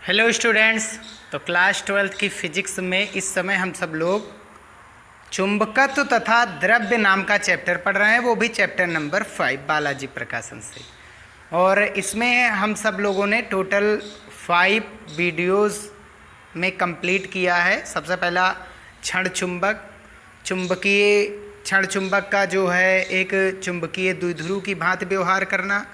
Hello students. तो class 12th की physics में इस समय हम सब लोग चुंबकत्व तथा द्रव्य नाम का चैप्टर पढ़ रहे हैं, वो भी चैप्टर नंबर 5 बालाजी प्रकाशन से। और इसमें हम सब लोगों ने टोटल 5 वीडियोस में कंप्लीट किया है। सबसे पहला क्षण चुंबक, चुंबकीय क्षण चुंबक का जो है एक चुंबकीय द्विध्रुव की भांति व्यवहार करना,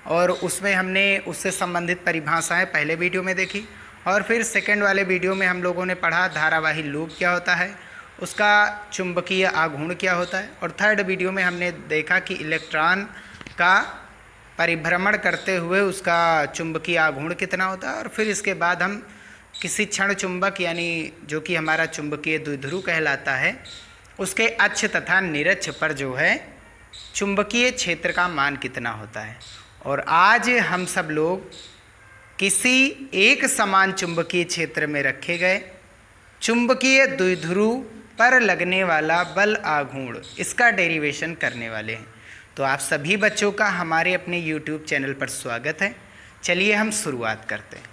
और उसमें हमने उससे संबंधित परिभाषाएं पहले वीडियो में देखी। और फिर सेकंड वाले वीडियो में हम लोगों ने पढ़ा धारावाही लूप क्या होता है, उसका चुंबकीय आघूर्ण क्या होता है। और थर्ड वीडियो में हमने देखा कि इलेक्ट्रॉन का परिभ्रमण करते हुए उसका चुंबकीय आघूर्ण कितना होता है। और फिर इसके बाद हम किसी क्षण चुंबक यानी जो कि हमारा चुंबकीय द्विध्रुव कहलाता है, उसके अक्ष तथा निरक्ष पर जो है चुंबकीय क्षेत्र का मान कितना होता है। और आज हम सब लोग किसी एक समान चुंबकीय क्षेत्र में रखे गए चुंबकीय द्विध्रुव पर लगने वाला बल आघूर्ण, इसका डेरिवेशन करने वाले हैं। तो आप सभी बच्चों का हमारे अपने YouTube चैनल पर स्वागत है। चलिए हम शुरुआत करते हैं।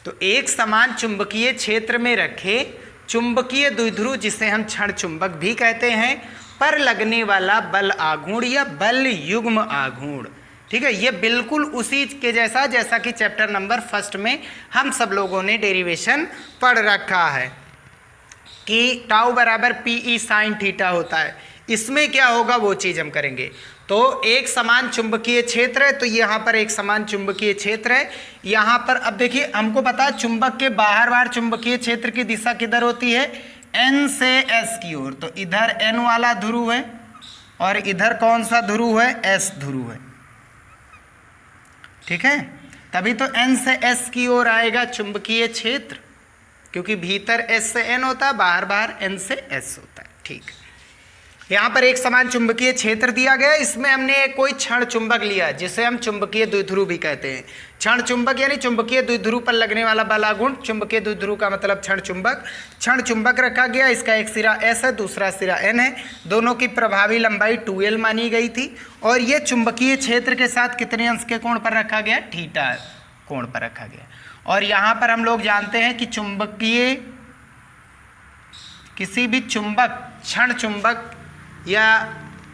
तो एक समान चुंबकीय क्षेत्र में रखे चुंबकीय द्विध्रुव, जिसे हम क्षण चुंबक भी कहते हैं, पर लगने वाला बल आघूर्ण या बल युग्म आघूर्ण, ठीक है, ये बिल्कुल उसी के जैसा कि चैप्टर नंबर 1 में हम सब लोगों ने डेरिवेशन पढ़ रखा है कि टाउ बराबर पीई साइन थीटा होता है। इसमें क्या होगा वो चीज़ हम करेंगे। तो एक समान चुंबकीय क्षेत्र है, तो यहाँ पर एक समान चुंबकीय क्षेत्र है। यहाँ पर अब देखिए, हमको पता है चुंबक के बाहर चुंबकीय क्षेत्र की दिशा किधर होती है, N से S की ओर। तो इधर N वाला ध्रुव है और इधर कौन सा ध्रुव है, S ध्रुव है, ठीक है। तभी तो N से S की ओर आएगा चुंबकीय क्षेत्र, क्योंकि भीतर S से N होता है, बाहर N से S होता है, ठीक। यहाँ पर एक समान चुंबकीय क्षेत्र दिया गया। इसमें हमने कोई क्षण चुंबक लिया जिसे हम चुंबकीय द्विध्रुव भी कहते हैं। क्षण चुंबक यानी चुंबकीय द्विध्रुव पर लगने वाला बल आघूर्ण, चुंबकीय द्विध्रुव का मतलब क्षण चुंबक। क्षण चुंबक रखा गया, इसका एक सिरा S है, दूसरा सिरा N है, दोनों की प्रभावी लंबाई 2L मानी गई थी। और ये चुंबकीय क्षेत्र के साथ कितने अंश के कोण पर रखा गया, थीटा कोण पर रखा गया। और यहाँ पर हम लोग जानते हैं कि चुंबकीय किसी भी चुंबक, क्षण चुंबक या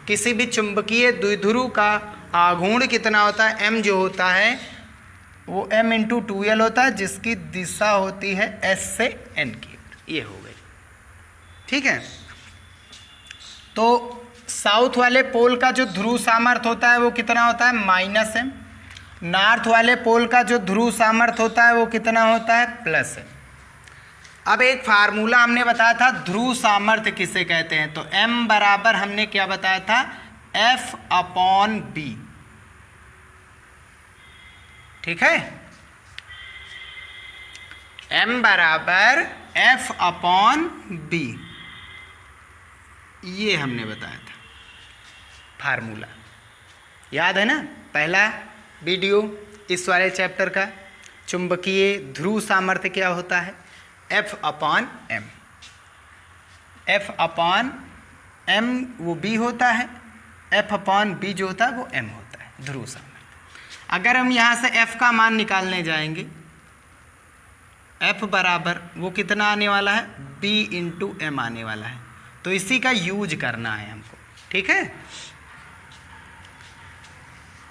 किसी भी चुंबकीय द्विध्रुव का आघूर्ण कितना होता है, m जो होता है वो m × 2L होता है, जिसकी दिशा होती है S से N की। ये हो गई, ठीक है। तो साउथ वाले पोल का जो ध्रुव सामर्थ्य होता है वो कितना होता है, -m। नॉर्थ वाले पोल का जो ध्रुव सामर्थ्य होता है वो कितना होता है, +m। अब एक फार्मूला हमने बताया था ध्रुव सामर्थ्य किसे कहते हैं। तो m बराबर हमने क्या बताया था, F/B, ठीक है। m बराबर F/B, ये हमने बताया था फार्मूला, याद है ना, पहला वीडियो इस वाले चैप्टर का। चुंबकीय ध्रुव सामर्थ्य क्या होता है, F/m। F/m वो B होता है, F/B जो होता है वो m होता है, ध्रुव सामर्थ्य। अगर हम यहाँ से F का मान निकालने जाएंगे, F बराबर वो कितना आने वाला है, B × m आने वाला है। तो इसी का यूज करना है हमको, ठीक है।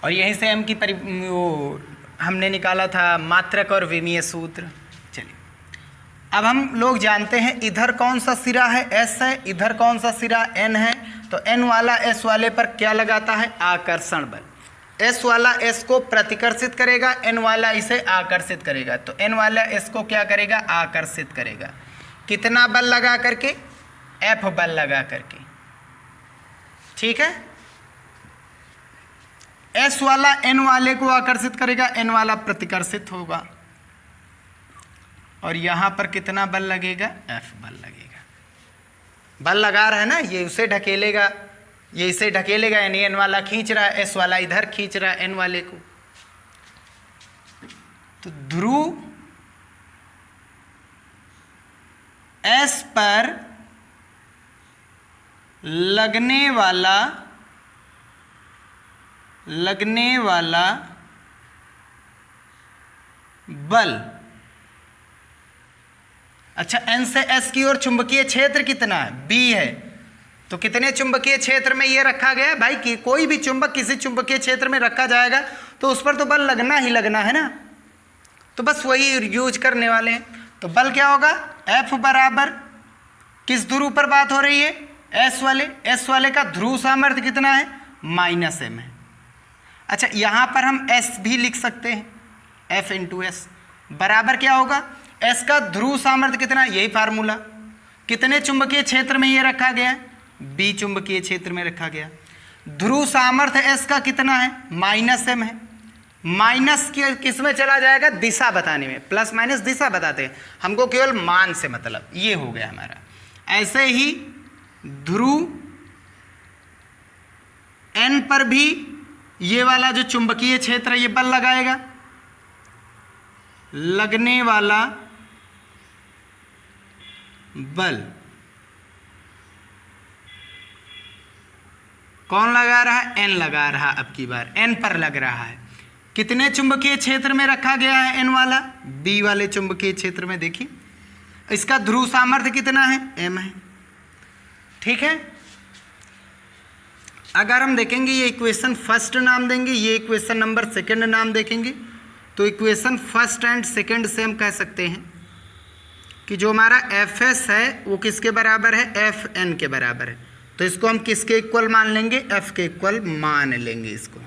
और यहीं से m की वो हमने निकाला था मात्रक और विमीय सूत्र। अब हम लोग जानते हैं इधर कौन सा सिरा है, S है, इधर कौन सा सिरा N है। तो N वाला S वाले पर क्या लगाता है, आकर्षण बल। S वाला S को प्रतिकर्षित करेगा, N वाला इसे आकर्षित करेगा। तो N वाला S को क्या करेगा, आकर्षित करेगा। कितना बल लगा करके, F बल लगा करके, ठीक है। S वाला N वाले को आकर्षित करेगा, N वाला प्रतिकर्षित होगा। और यहाँ पर कितना बल लगेगा, F बल लगेगा। बल लगा रहा है ना, ये उसे ढकेलेगा, ये इसे ढकेलेगा, यानी N वाला खींच रहा है, S वाला इधर खींच रहा है N वाले को। तो ध्रुव S पर लगने वाला बल अच्छा, N से S की ओर चुंबकीय क्षेत्र कितना है? B है। तो कितने चुंबकीय क्षेत्र में ये रखा गया है भाई? कि कोई भी चुंबक किसी चुंबकीय क्षेत्र में रखा जाएगा तो उस पर तो बल लगना ही लगना है ना, तो बस वही यूज करने वाले हैं। तो बल क्या होगा? F बराबर किस ध्रुव पर बात हो रही है? S वाले का ध्रुव सामर्थ्य कितना है? -m है। अच्छा, यहाँ पर हम S भी लिख सकते हैं, F इंटू एस बराबर क्या होगा? S का ध्रुव सामर्थ्य कितना? यही फार्मूला। कितने चुंबकीय क्षेत्र में ये रखा गया है? B चुंबकीय क्षेत्र में रखा गया। ध्रुव सामर्थ्य S का कितना है? -m है। माइनस किस में चला जाएगा? दिशा बताने में। प्लस माइनस दिशा बताते हैं, हमको केवल मान से मतलब। ये हो गया हमारा। ऐसे ही ध्रुव N पर भी ये वाला जो चुंबकीय क्षेत्र है ये बल लगाएगा। लगने वाला बल कौन लगा रहा है? N लगा रहा है। अब की बार N पर लग रहा है। कितने चुंबकीय क्षेत्र में रखा गया है N वाला? B वाले चुंबकीय क्षेत्र में। देखिए इसका ध्रुव सामर्थ्य कितना है? M है। ठीक है, अगर हम देखेंगे ये इक्वेशन फर्स्ट नाम देंगे, ये इक्वेशन नंबर सेकंड नाम देखेंगे, तो इक्वेशन फर्स्ट एंड सेकंड से हम कह सकते हैं कि जो हमारा Fs है वो किसके बराबर है? Fn के बराबर है। तो इसको हम किसके इक्वल मान लेंगे? F के इक्वल मान लेंगे इसको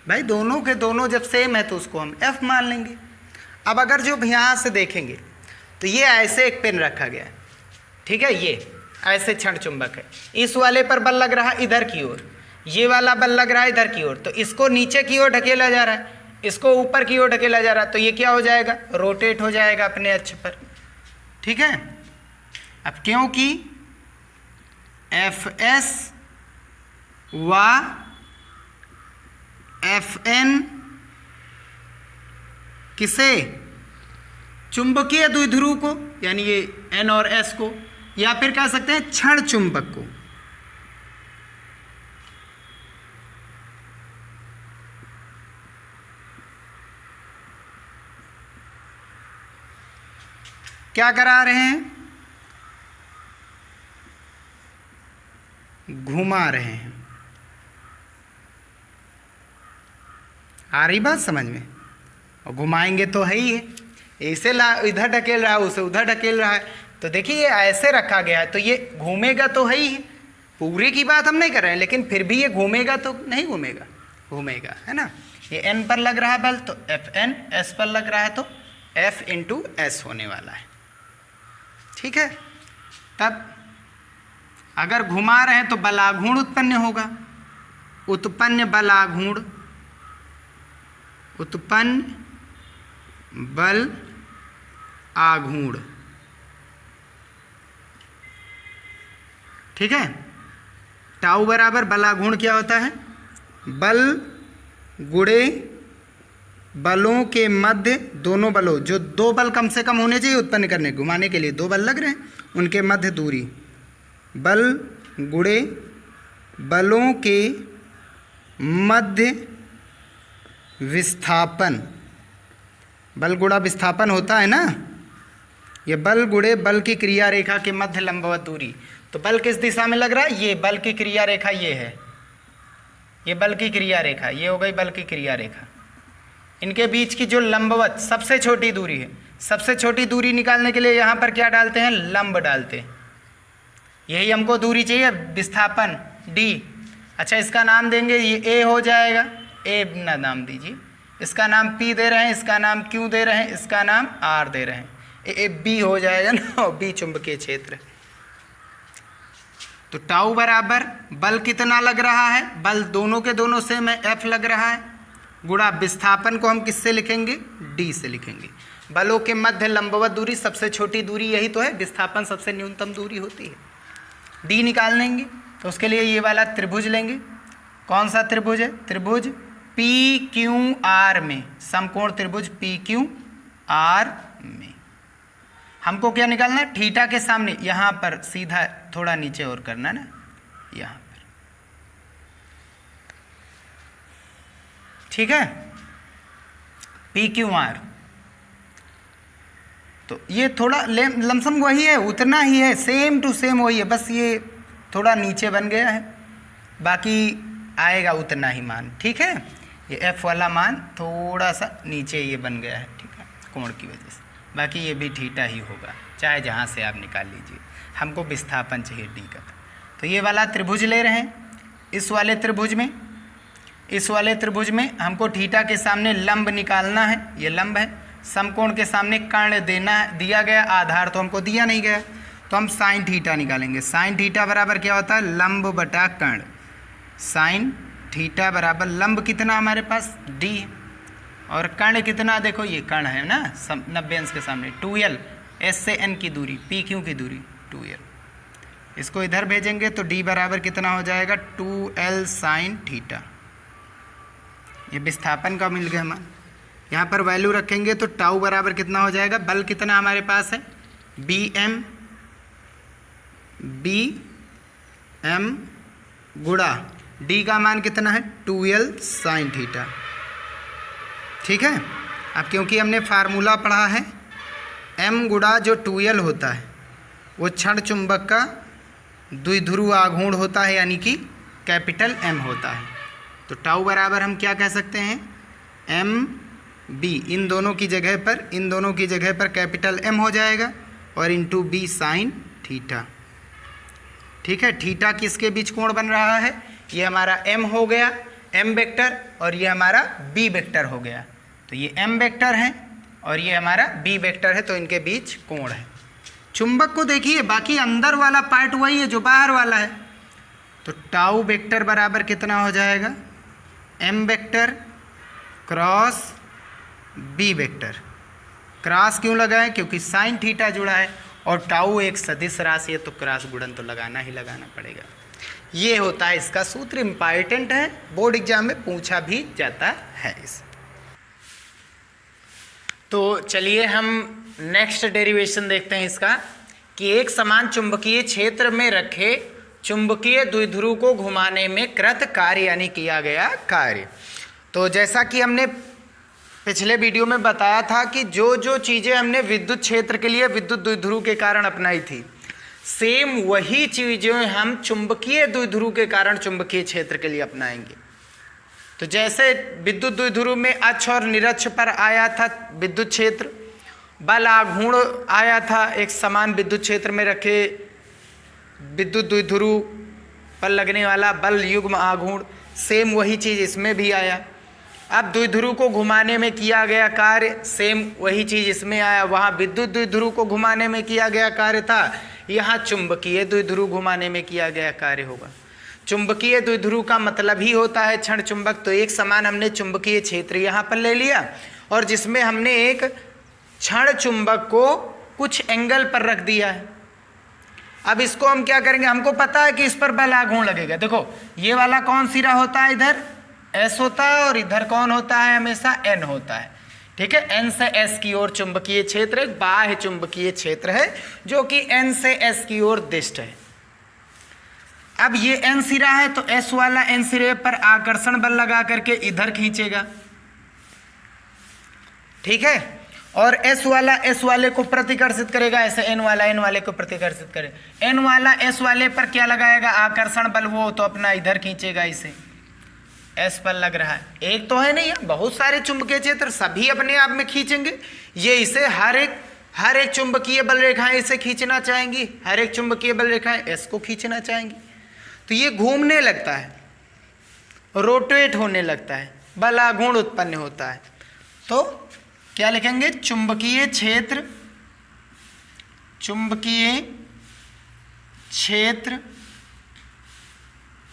भाई। दोनों के दोनों जब सेम है तो उसको हम F मान लेंगे। अब अगर जो यहाँ से देखेंगे तो ये ऐसे एक पेन रखा गया है, ठीक है, ये ऐसे क्षण चुंबक है। इस वाले पर बल लग रहा है इधर की ओर, ये वाला बल लग रहा है इधर की ओर, तो इसको नीचे की ओर ढकेला जा रहा है, इसको ऊपर की ओर ढकेला जा रहा है, तो ये क्या हो जाएगा? रोटेट हो जाएगा अपने अक्ष पर। ठीक है, अब क्योंकि Fs व Fn किसे? चुंबकीय द्विध्रुव को, यानी ये N और S को, या फिर कह सकते हैं क्षण चुंबक को। क्या करा रहे हैं? घुमा रहे हैं। आ रही बात समझ में? और घुमाएंगे तो है ही है, ऐसे इधर ढकेल रहा है, उसे उधर ढकेल रहा है, तो देखिए ये ऐसे रखा गया है तो ये घूमेगा तो है ही है। पूरे की बात हम नहीं कर रहे हैं, लेकिन फिर भी ये घूमेगा तो नहीं घूमेगा? घूमेगा, है ना। ये N पर लग रहा है बल तो Fn, S पर लग रहा है तो F इंटू एस होने वाला है। ठीक है, तब अगर घुमा रहे हैं तो बलाघूर्ण उत्पन्न होगा। उत्पन्न बलाघूर्ण, उत्पन्न बल आघूर्ण। ठीक है, टाउ बराबर बलाघूर्ण क्या होता है? बल गुणे बलों के मध्य, दोनों बलों, जो दो बल कम से कम होने चाहिए उत्पन्न करने, घुमाने के लिए दो बल लग रहे हैं, उनके मध्य दूरी। बल गुणे बलों के मध्य विस्थापन। बल गुणा विस्थापन होता है ना, ये बल गुणे बल की क्रिया रेखा के मध्य लंबवत दूरी। तो बल किस दिशा में लग रहा है? ये बल की क्रिया रेखा ये है, ये बल की क्रिया रेखा, ये हो गई बल की क्रिया रेखा। इनके बीच की जो लंबवत सबसे छोटी दूरी है, सबसे छोटी दूरी निकालने के लिए यहाँ पर क्या डालते हैं? लंब डालते हैं। यही हमको दूरी चाहिए, विस्थापन d। अच्छा, इसका नाम देंगे, ये a हो जाएगा, a ना नाम दीजिए, इसका नाम p दे रहे हैं, इसका नाम q दे रहे हैं, इसका नाम r दे रहे हैं, ए b हो जाएगा ना, b चुंबकीय क्षेत्र। तो टाउ बराबर बल कितना लग रहा है? बल दोनों के दोनों से में F लग रहा है, गुणा विस्थापन को हम किससे लिखेंगे? d से लिखेंगे। बलों के मध्य लंबवत दूरी सबसे छोटी दूरी यही तो है, विस्थापन सबसे न्यूनतम दूरी होती है। d निकाल लेंगे तो उसके लिए ये वाला त्रिभुज लेंगे। कौन सा त्रिभुज है? त्रिभुज PQR में, समकोण त्रिभुज PQR में। हमको क्या निकालना है? थीटा के सामने यहाँ पर सीधा थोड़ा नीचे और करना है ना, यहाँ पर। ठीक है, PQR। तो ये थोड़ा लमसम वही है, उतना ही है, सेम टू सेम वही है, बस ये थोड़ा नीचे बन गया है, बाकी आएगा उतना ही मान। ठीक है, ये एफ वाला मान थोड़ा सा नीचे ये बन गया है, ठीक है, कोण की वजह से, बाकी ये भी थीटा ही होगा, चाहे जहाँ से आप निकाल लीजिए। हमको विस्थापन चाहिए डी का। तो ये वाला त्रिभुज ले रहे हैं, इस वाले त्रिभुज में हमको थीटा के सामने लंब निकालना है, ये लंब है, समकोण के सामने कर्ण दिया गया, आधार तो हमको दिया नहीं गया, तो हम साइन थीटा निकालेंगे। साइन थीटा बराबर क्या होता है, लंब बटा कर्ण। साइन थीटा बराबर लंब कितना हमारे पास डी, और कर्ण कितना, देखो ये कर्ण है ना 90 अंश के सामने, 2l, एस से एन की दूरी, पी क्यू की दूरी 2l, इसको इधर भेजेंगे तो डी बराबर कितना हो जाएगा 2l साइन थीटा। ये विस्थापन का मिल गया मान। यहाँ पर वैल्यू रखेंगे तो टाउ बराबर कितना हो जाएगा, बल कितना हमारे पास है बी एम गुणा डी का मान कितना है 2l साइन थीटा। ठीक है, अब क्योंकि हमने फार्मूला पढ़ा है, m गुणा जो 2l होता है वो क्षण चुंबक का द्विध्रुव आघूर्ण होता है, यानी कि कैपिटल M होता है। तो टाउ बराबर हम क्या कह सकते हैं, एम बी, इन दोनों की जगह पर कैपिटल M हो जाएगा, और इंटू बी साइन थीटा। ठीक है, थीटा किसके बीच कोण बन रहा है, ये हमारा m हो गया, m वेक्टर, और ये हमारा b वेक्टर हो गया। तो ये m वेक्टर है और ये हमारा b वेक्टर है, तो इनके बीच कोण है। चुंबक को देखिए, बाकी अंदर वाला पार्ट वही है जो बाहर वाला है, तो टाउ वेक्टर बराबर कितना हो जाएगा, m vector cross b vector. Cross क्यों लगाए, क्योंकि साइन थीटा जुड़ा है, और टाउ एक सदिश राशि है, तो क्रॉस गुणन तो लगाना ही लगाना पड़ेगा। ये होता है इसका सूत्र, इम्पॉर्टेंट है, बोर्ड एग्जाम में पूछा भी जाता है इस। तो चलिए हम नेक्स्ट डेरिवेशन देखते हैं इसका, कि एक समान चुंबकीय क्षेत्र में रखे चुंबकीय द्विध्रुव को घुमाने में कृत कार्य, यानी किया गया कार्य। तो जैसा कि हमने पिछले वीडियो में बताया था कि जो जो चीज़ें हमने विद्युत क्षेत्र के लिए विद्युत द्विध्रुव के कारण अपनाई थी, सेम वही चीज़ें हम चुंबकीय द्विध्रुव के कारण चुंबकीय क्षेत्र के लिए अपनाएंगे। तो जैसे विद्युत द्विध्रुव में अक्ष और निरक्ष पर आया था विद्युत क्षेत्र, बल आघूर्ण आया था एक समान विद्युत क्षेत्र में रखे विद्युत द्विध्रुव पर लगने वाला बल युग्म आघूर्ण, सेम वही चीज़ इसमें भी आया। अब द्विध्रुव को घुमाने में किया गया कार्य, सेम वही चीज़ इसमें आया। वहाँ विद्युत द्विध्रुव को घुमाने में किया गया कार्य था, यहाँ चुंबकीय द्विध्रुव घुमाने में किया गया कार्य होगा। चुंबकीय द्विध्रुव का मतलब ही होता है क्षण चुंबक। तो एक समान हमने चुंबकीय क्षेत्र यहाँ पर ले लिया, और जिसमें हमने एक क्षण चुंबक को कुछ एंगल पर रख दिया है। अब इसको हम क्या करेंगे, हमको पता है कि इस पर बल आघूर्ण लगेगा। देखो ये वाला कौन सिरा होता है, इधर S होता है, और इधर कौन होता है, हमेशा N होता है। ठीक है, N से S की ओर चुंबकीय क्षेत्र एक बाह्य चुंबकीय क्षेत्र है, जो कि N से S की ओर दिष्ट है। अब ये N सिरा है, तो S वाला N सिरे पर आकर्षण बल लगा करके इधर खींचेगा। ठीक है, और S वाला S वाले को प्रतिकर्षित करेगा, ऐसे N वाला N वाले को प्रतिकर्षित करे। N वाला S वाले पर क्या लगाएगा, आकर्षण बल, वो तो अपना इधर खींचेगा, इसे S पर लग रहा है। एक तो है नहीं, बहुत सारे चुंबकीय क्षेत्र सभी अपने आप में खींचेंगे। ये इसे हर एक चुंबकीय बल रेखाएं इसे खींचना चाहेंगी, हर एक चुंबकीय बल रेखाएं S को खींचना चाहेंगी। तो ये घूमने लगता है, रोटेट होने लगता है, बल आघूर्ण उत्पन्न होता है। तो क्या लिखेंगे, चुंबकीय क्षेत्र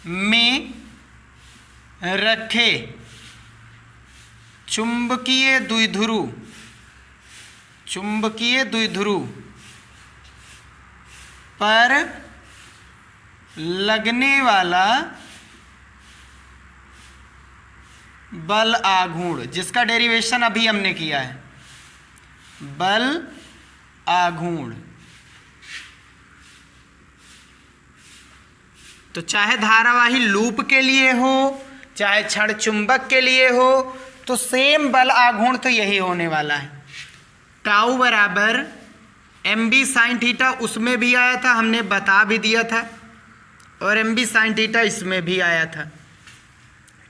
में रखे चुंबकीय द्विध्रुव पर लगने वाला बल आघूर्ण, जिसका डेरिवेशन अभी हमने किया है, बल आघूर्ण। तो चाहे धारावाही लूप के लिए हो, चाहे क्षण चुंबक के लिए हो, तो सेम बल आघूर्ण तो यही होने वाला है। टाउ बराबर एम बी साइन थीटा उसमें भी आया था, हमने बता भी दिया था, और एम बी साइन थीटा इसमें भी आया था।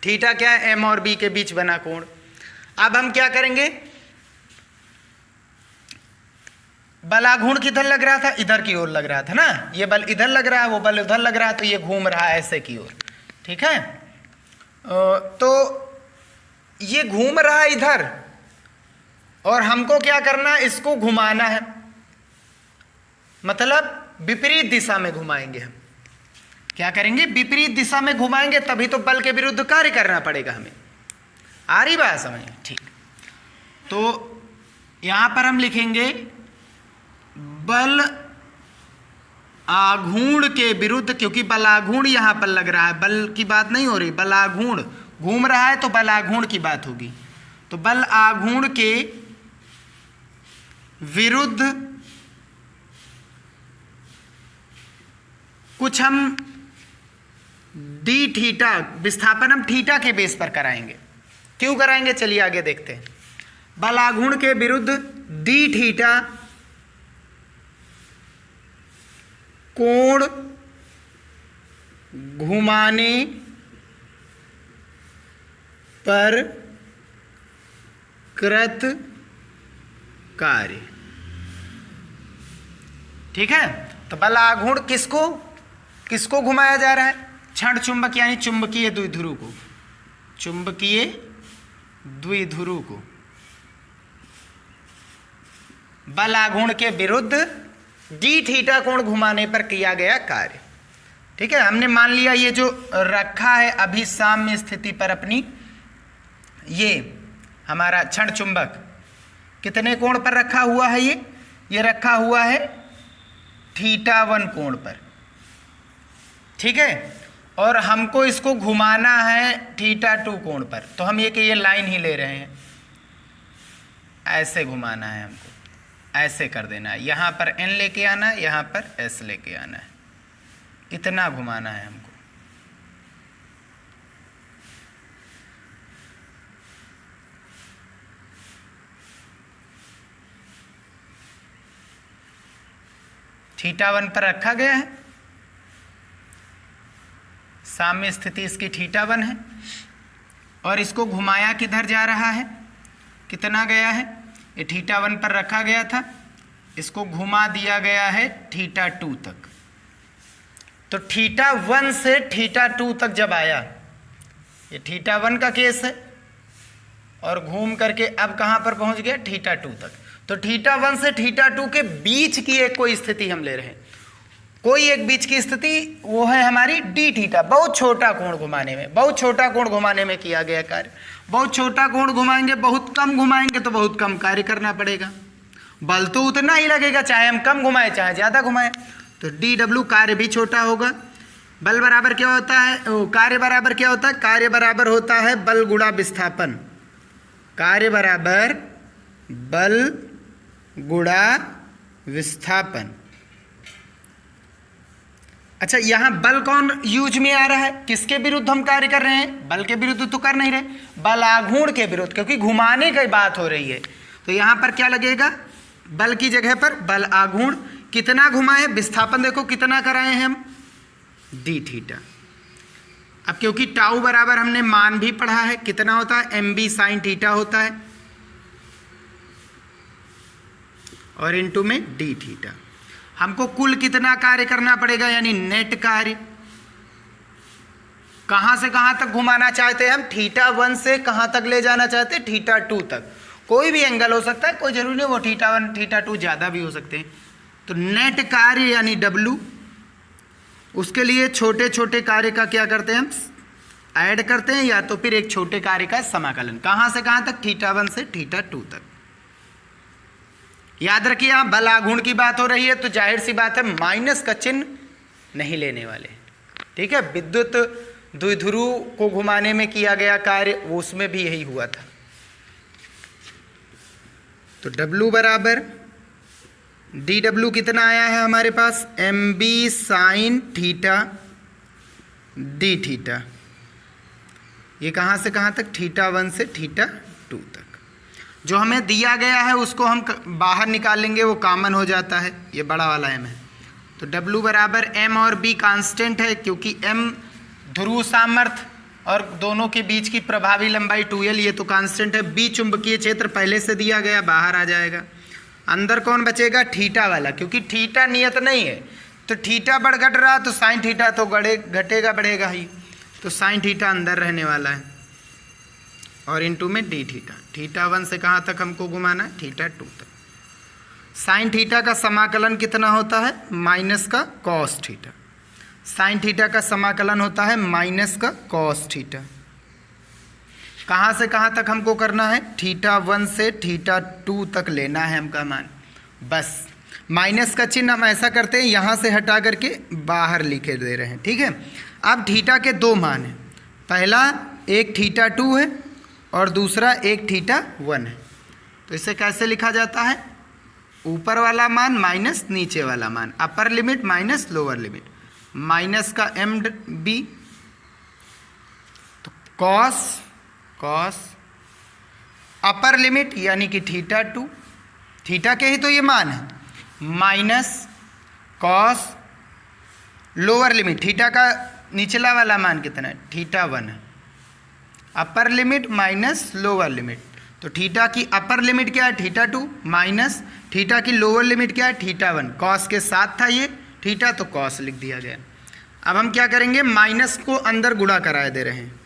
थीटा क्या है? एम और बी के बीच बना कोण। अब हम क्या करेंगे, बलाघूर्ण किधर लग रहा था? इधर की ओर लग रहा था ना, ये बल इधर लग रहा है, वो बल उधर लग रहा है, तो ये घूम रहा है ऐसे की ओर, ठीक है। तो ये घूम रहा है इधर, और हमको क्या करना है, इसको घुमाना है, मतलब विपरीत दिशा में घुमाएंगे हम। क्या करेंगे? विपरीत दिशा में घुमाएंगे, तभी तो बल के विरुद्ध कार्य करना पड़ेगा हमें। आ रही बात समझ में? ठीक। तो यहां पर हम लिखेंगे बल आघूर्ण के विरुद्ध, क्योंकि बलाघूर्ण यहां पर लग रहा है, बल की बात नहीं हो रही, बलाघूर्ण घूम रहा है तो बलाघूर्ण की बात होगी। तो बल आघूर्ण के विरुद्ध कुछ हम डी थीटा विस्थापन हम थीटा के बेस पर कराएंगे। क्यों कराएंगे? चलिए आगे देखते हैं। बलाघूर्ण के विरुद्ध डी थीटा कोण घुमाने पर कृत कार्य, ठीक है। तो बलाघूर्ण किसको घुमाया जा रहा है? क्षण चुंबक यानी चुंबकीय द्विध्रुव को, चुंबकीय द्विध्रुव को बलाघूर्ण के विरुद्ध डी थीटा कोण घुमाने पर किया गया कार्य, ठीक है। हमने मान लिया ये जो रखा है अभी साम्य स्थिति पर अपनी, ये हमारा क्षण चुंबक कितने कोण पर रखा हुआ है? ये रखा हुआ है θ1 कोण पर, ठीक है। और हमको इसको घुमाना है θ2 कोण पर, तो हम ये लाइन ही ले रहे हैं, ऐसे घुमाना है हमको, ऐसे कर देना है, यहाँ पर n लेके आना है, यहाँ पर s लेके आना है, इतना घुमाना है हमको। θ1 पर रखा गया है, साम्य स्थिति इसकी θ1 है, और इसको घुमाया किधर जा रहा है? कितना गया है? ये θ1 पर रखा गया था, इसको घुमा दिया गया है θ2 तक। तो θ1 से θ2 तक जब आया, ये θ1 का केस है, और घूम करके अब कहाँ पर पहुँच गया? θ2 तक। तो θ1 से θ2 के बीच की एक कोई स्थिति हम ले रहे हैं, कोई एक बीच की स्थिति, वो है हमारी डी थीटा। बहुत छोटा कोण घुमाने में, बहुत छोटा कोण घुमाने में किया गया कार्य। बहुत छोटा कोण घुमाएंगे, बहुत कम घुमाएंगे तो बहुत कम कार्य करना पड़ेगा, बल तो उतना ही लगेगा, चाहे हम कम घुमाएं चाहे ज़्यादा घुमाएं। तो डी डब्ल्यू कार्य भी छोटा होगा। बल बराबर क्या होता है? कार्य बराबर क्या होता है? कार्य बराबर होता है बल गुणा विस्थापन। कार्य बराबर बल गुणा विस्थापन। अच्छा, यहाँ बल कौन यूज में आ रहा है? किसके विरुद्ध हम कार्य कर रहे हैं? बल के विरुद्ध तो कर नहीं रहे, बलाघूर्ण के विरुद्ध, क्योंकि घुमाने की बात हो रही है। तो यहाँ पर क्या लगेगा? बल की जगह पर बल आघूर्ण। कितना घुमाए? विस्थापन देखो कितना कराए हैं हम? D theta. अब क्योंकि टाउ बराबर हमने मान भी पढ़ा है, कितना होता है? एम बी साइन थीटा होता है, और इनटू में डी थीटा। हमको कुल कितना कार्य करना पड़ेगा, यानी नेट कार्य। कहां से कहां तक घुमाना चाहते हैं हम? θ1 से कहां तक ले जाना चाहते हैं? θ2 तक। कोई भी एंगल हो सकता है, कोई जरूरी नहीं वो θ1 θ2 ज़्यादा भी हो सकते हैं। तो नेट कार्य यानी W, उसके लिए छोटे छोटे कार्य का क्या करते हैं हम? ऐड करते हैं, या तो फिर एक छोटे कार्य का समाकलन। कहां से कहां तक? θ1 से θ2 तक। याद रखिए, यहाँ बल आघूर्ण की बात हो रही है, तो जाहिर सी बात है माइनस का चिन्ह नहीं लेने वाले, ठीक है। विद्युत द्विध्रुव को घुमाने में किया गया कार्य, वो उसमें भी यही हुआ था। तो W बराबर डी डब्ल्यू कितना आया है हमारे पास? M b sine theta d theta. ये कहाँ से कहाँ तक? θ1 से θ2 तक। जो हमें दिया गया है उसको हम बाहर निकालेंगे, वो कॉमन हो जाता है, ये बड़ा वाला m है। तो W बराबर m और b कांस्टेंट है, क्योंकि m ध्रुव सामर्थ्य और दोनों के बीच की प्रभावी लंबाई 2l, ये तो कांस्टेंट है। b चुंबकीय क्षेत्र पहले से दिया गया, बाहर आ जाएगा। अंदर कौन बचेगा? थीटा वाला, क्योंकि थीटा नियत नहीं है, तो थीटा बढ़ घट रहा तो साइन थीटा तो घटेगा बढ़ेगा ही, तो साइन थीटा अंदर रहने वाला है और इनटू में डी थीटा। थीटा 1 से कहाँ तक हमको घुमाना है? थीटा 2 तक। साइन थीटा का समाकलन कितना होता है? माइनस का कॉस थीटा। साइन थीटा का समाकलन होता है माइनस का कॉस थीटा। कहाँ से कहाँ तक हमको करना है? थीटा 1 से थीटा 2 तक लेना है हमका मान। बस माइनस का चिन्ह हम ऐसा करते हैं, यहाँ से हटा करके बाहर लिखे दे रहे हैं, ठीक है। अब थीटा के दो मान हैं, पहला एक थीटा 2 है और दूसरा एक थीटा 1 है। तो इसे कैसे लिखा जाता है? ऊपर वाला मान माइनस नीचे वाला मान, upper limit minus lower limit, minus का एम बी, तो कॉस अपर लिमिट यानी कि थीटा 2, थीटा के ही तो ये मान है, minus cos lower limit, theta का निचला वाला मान कितना है? थीटा 1 है। Upper limit minus lower limit, तो थीटा की अपर लिमिट क्या है? थीटा 2 माइनस थीटा की लोअर लिमिट क्या है? थीटा 1। कॉस के साथ था ये थीटा, तो कॉस लिख दिया गया। अब हम क्या करेंगे? माइनस को अंदर गुणा कराए दे रहे हैं,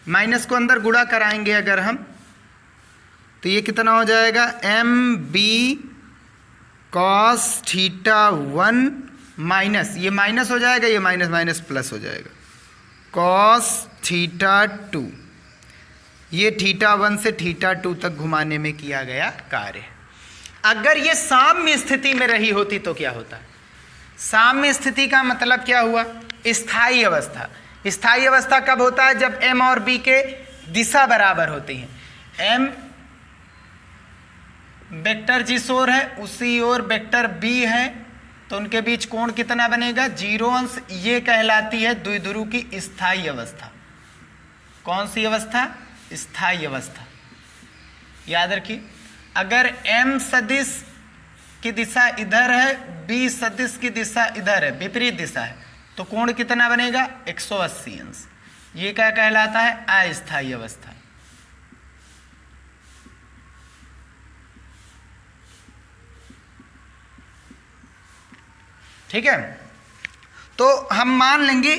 माइनस को अंदर गुणा कराएंगे अगर हम, तो ये कितना हो जाएगा? M B cos theta 1 minus, ये माइनस हो जाएगा, ये माइनस माइनस प्लस हो जाएगा, कॉस थीटा 2। ये थीटा 1 से थीटा 2 तक घुमाने में किया गया कार्य। अगर ये साम्य स्थिति में रही होती तो क्या होता है? साम्य स्थिति का मतलब क्या हुआ? स्थायी अवस्था। स्थायी अवस्था कब होता है? जब m और b के दिशा बराबर होती हैं। m वेक्टर जिस ओर है उसी ओर वेक्टर b है, तो उनके बीच कोण कितना बनेगा? 0 अंश। ये कहलाती है द्विध्रुव की स्थायी अवस्था। कौन सी अवस्था? स्थायी अवस्था। याद रखिए, अगर m सदिश की दिशा इधर है, b सदिश की दिशा इधर है, विपरीत दिशा है, तो कोण कितना बनेगा? 180 अंश। ये क्या कहलाता है? अस्थायी अवस्था। ठीक है, तो हम मान लेंगे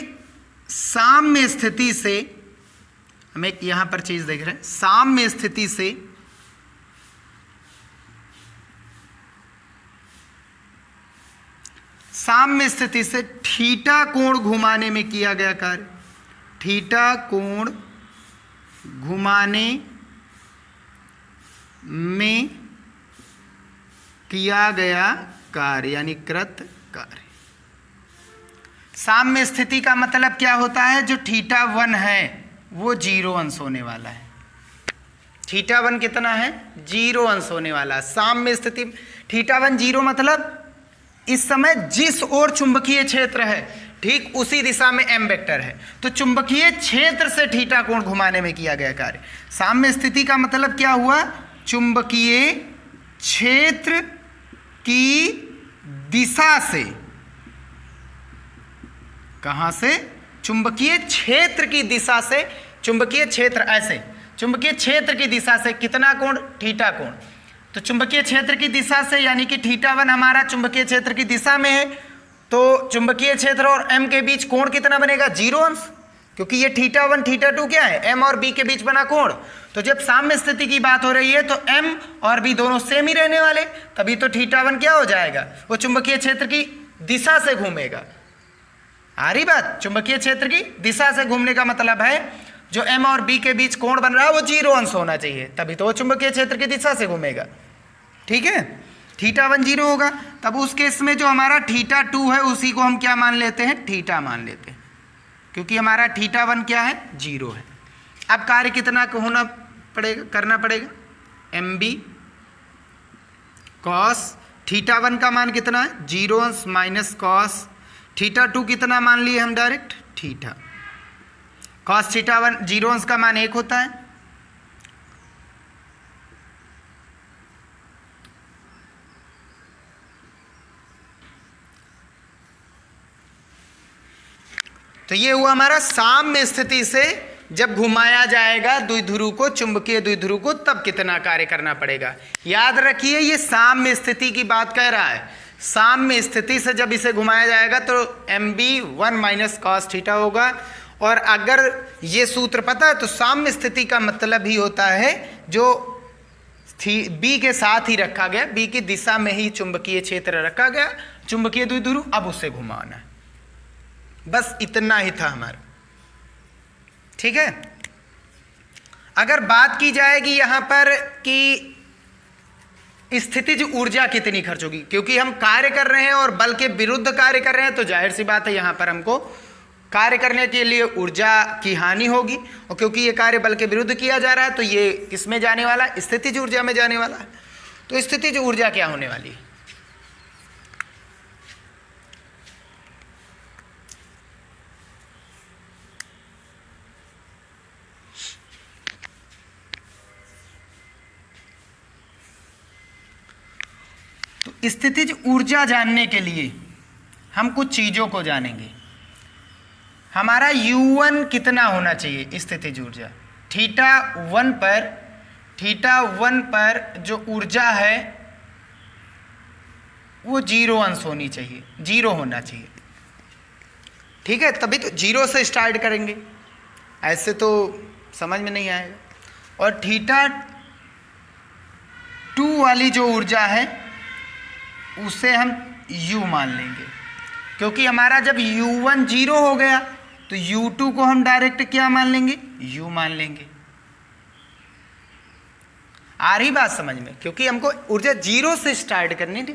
साम्य स्थिति से, हम एक यहां पर चीज देख रहे हैं, साम्य स्थिति से थीटा कोण घुमाने में किया गया कार्य, थीटा कोण घुमाने में किया गया कार्य यानी कृत कार्य। साम्य स्थिति का मतलब क्या होता है? जो थीटा 1 है वो 0 अंश होने वाला है। थीटा 1 कितना है? 0 अंश होने वाला है। साम्य स्थिति थीटा 1 0 मतलब इस समय जिस ओर चुंबकीय क्षेत्र है ठीक उसी दिशा में m वेक्टर है, तो चुंबकीय क्षेत्र से थीटा कोण घुमाने में किया गया कार्य। साम्य स्थिति का मतलब क्या हुआ? चुंबकीय क्षेत्र की दिशा से, कहां से? चुंबकीय क्षेत्र की दिशा से, चुंबकीय क्षेत्र ऐसे, चुंबकीय क्षेत्र की दिशा से कितना कोण? थीटा कोण। तो चुंबकीय क्षेत्र की दिशा से यानी कि थीटा 1 हमारा चुंबकीय क्षेत्र की दिशा में है, तो चुंबकीय क्षेत्र और m के बीच कोण कितना बनेगा? 0 अंश, क्योंकि ये थीटा 1 थीटा 2 क्या है? m और b के बीच बना कोण। तो जब साम्य स्थिति की बात हो रही है तो m और b दोनों सेम ही रहने वाले, तभी तो थीटा 1 क्या हो जाएगा? वो चुंबकीय क्षेत्र की दिशा से घूमेगा। आ रही बात? चुंबकीय क्षेत्र की दिशा से घूमने का मतलब है जो m और b के बीच कोण बन रहा है वो 0 अंश होना चाहिए, तभी तो वो चुंबकीय क्षेत्र की दिशा से घूमेगा। ठीक है, थीटा 1 0 होगा, तब उस केस में जो हमारा थीटा 2 है उसी को हम क्या मान लेते हैं? थीटा मान लेते हैं, क्योंकि हमारा थीटा 1 क्या है? 0 है। अब कार्य कितना होना पड़ेगा? करना पड़ेगा एम बी कॉस थीटा 1 का मान कितना है? 0 अंश माइनस कॉस थीटा 2 कितना मान लिए हम डायरेक्ट? थीटा। कॉस थीटा 1 0 अंश का मान 1 होता है, तो ये हुआ हमारा साम्य स्थिति से जब घुमाया जाएगा द्विध्रुव को, चुंबकीय द्विध्रुव को, तब कितना कार्य करना पड़ेगा। याद रखिए ये साम्य स्थिति की बात कह रहा है। साम्य स्थिति से जब इसे घुमाया जाएगा तो mb 1 माइनस कॉस थीटा होगा। और अगर ये सूत्र पता है तो साम्य स्थिति का मतलब ही होता है जो बी के साथ ही रखा गया, बी की दिशा में ही चुंबकीय क्षेत्र रखा गया, चुंबकीय द्विध्रुव, अब उसे घुमाना है। बस इतना ही था हमारा, ठीक है। अगर बात की जाएगी यहां पर कि स्थितिज ऊर्जा कितनी खर्च होगी, क्योंकि हम कार्य कर रहे हैं और बल के विरुद्ध कार्य कर रहे हैं, तो जाहिर सी बात है यहां पर हमको कार्य करने के लिए ऊर्जा की हानि होगी। और क्योंकि ये कार्य बल के विरुद्ध किया जा रहा है तो ये किस में जाने वाला है, स्थितिज ऊर्जा में जाने वाला है। तो स्थितिज ऊर्जा क्या होने वाली है, तो स्थितिज ऊर्जा जानने के लिए हम कुछ चीजों को जानेंगे। हमारा U1 कितना होना चाहिए स्थितिज ऊर्जा, थीटा 1 पर जो ऊर्जा है वो 0 अंश होनी चाहिए, 0 होना चाहिए, ठीक है। तभी तो 0 से स्टार्ट करेंगे, ऐसे तो समझ में नहीं आएगा। और थीटा 2 वाली जो ऊर्जा है उसे हम U मान लेंगे, क्योंकि हमारा जब U1 0 हो गया तो U2 को हम डायरेक्ट क्या मान लेंगे, U मान लेंगे। आ रही बात समझ में, क्योंकि हमको ऊर्जा 0 से स्टार्ट करनी थी,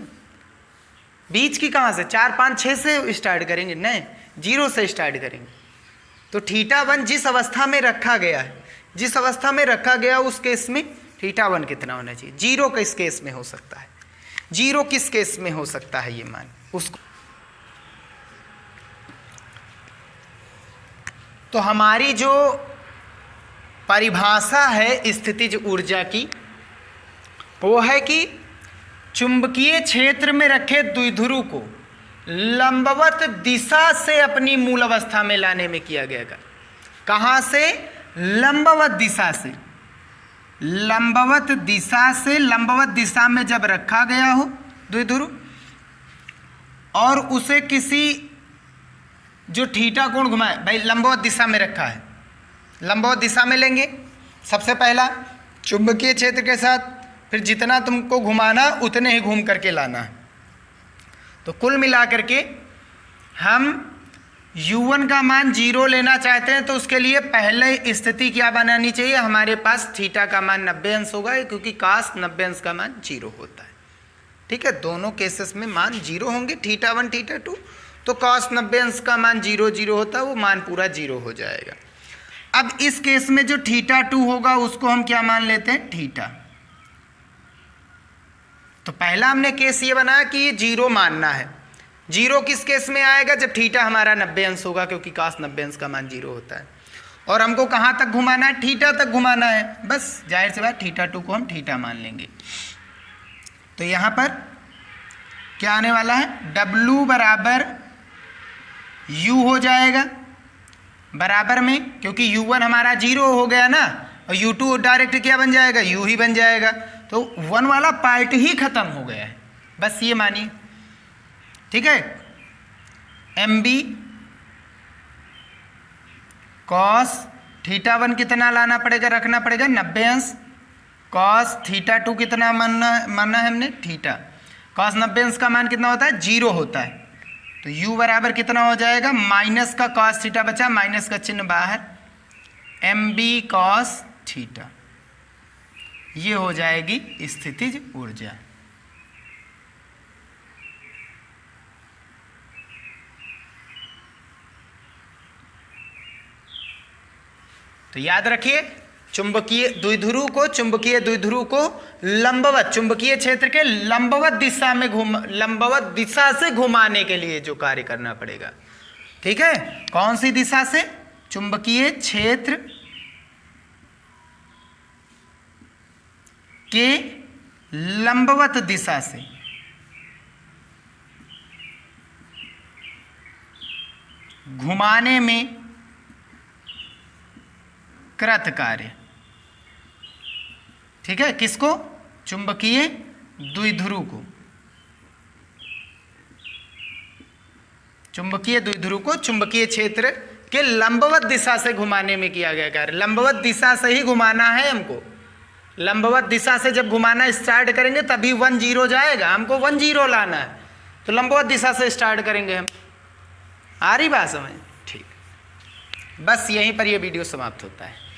बीच की कहाँ से 4 5 6 से स्टार्ट करेंगे, नहीं 0 से स्टार्ट करेंगे। तो थीटा 1 जिस अवस्था में रखा गया है, जिस अवस्था में रखा गया उस केस में थीटा 1 कितना होना चाहिए, 0 किस केस में हो सकता है, 0 किस केस में हो सकता है ये मान उसको। तो हमारी जो परिभाषा है स्थितिज ऊर्जा की वो है कि चुंबकीय क्षेत्र में रखे द्विध्रुव को लंबवत दिशा से अपनी मूल अवस्था में लाने में किया गया। कहाँ से, लंबवत दिशा से, लंबवत दिशा में जब रखा गया हो द्विध्रुव और उसे किसी जो थीटा कोण घुमाए, भाई लंबवत दिशा में रखा है, लंबवत दिशा में लेंगे सबसे पहला चुंबकीय क्षेत्र के साथ, फिर जितना तुमको घुमाना उतने ही घूम करके लाना है। तो कुल मिलाकर के हम U1 का मान 0 लेना चाहते हैं तो उसके लिए पहले स्थिति क्या बनानी चाहिए, हमारे पास थीटा का मान 90 अंश होगा, क्योंकि कास 90 अंश का मान 0 होता है, ठीक है। दोनों केसेस में मान 0 होंगे, थीटा 1 थीटा 2, तो कॉस 90 अंश का मान 0 0 होता है, वो मान पूरा 0 हो जाएगा। अब इस केस में जो थीटा 2 होगा उसको हम क्या मान लेते हैं, थीटा। तो पहला हमने केस ये बनाया कि ये 0 मानना है। 0 किस केस में आएगा, जब थीटा हमारा 90 अंश होगा, क्योंकि कॉस 90 अंश का मान 0 होता है। और हमको कहाँ तक घुमाना है, थीटा तक घुमाना है, बस जाहिर सी बात थीटा 2 को हम थीटा मान लेंगे। तो यहाँ पर क्या आने वाला है, W बराबर U हो जाएगा बराबर में, क्योंकि U1 हमारा 0 हो गया ना, और U2 डायरेक्ट क्या बन जाएगा, U ही बन जाएगा। तो 1 वाला पार्ट ही खत्म हो गया है, बस ये मानिए, ठीक है। MB कॉस थीटा 1 कितना लाना पड़ेगा, रखना पड़ेगा 90 अंश, कॉस थीटा 2 कितना मानना है हमने, थीटा। कॉस 90 अंश का मान कितना होता है, 0 होता है। तो U बराबर कितना हो जाएगा, माइनस का कॉस थीटा बचा, माइनस का चिन्ह बाहर, MB कॉस थीटा, ये हो जाएगी स्थितिज ऊर्जा। तो याद रखिए चुंबकीय द्विध्रुव को लंबवत, चुंबकीय क्षेत्र के लंबवत दिशा से घुमाने के लिए जो कार्य करना पड़ेगा, ठीक है। कौन सी दिशा से, चुंबकीय क्षेत्र के लंबवत दिशा से घुमाने में कृत कार्य। ठीक है, किसको? चुंबकीय द्विध्रुव को। चुंबकीय द्विध्रुव को चुंबकीय क्षेत्र के लंबवत दिशा से घुमाने में किया गया कार्य। लंबवत दिशा से ही घुमाना है हमको। लंबवत दिशा से जब घुमाना स्टार्ट करेंगे तभी 1 0 जाएगा, हमको 1 0 लाना है, तो लंबवत दिशा से स्टार्ट करेंगे हम। आ रही बात समझ? ठीक, बस यहीं पर यह वीडियो समाप्त होता है।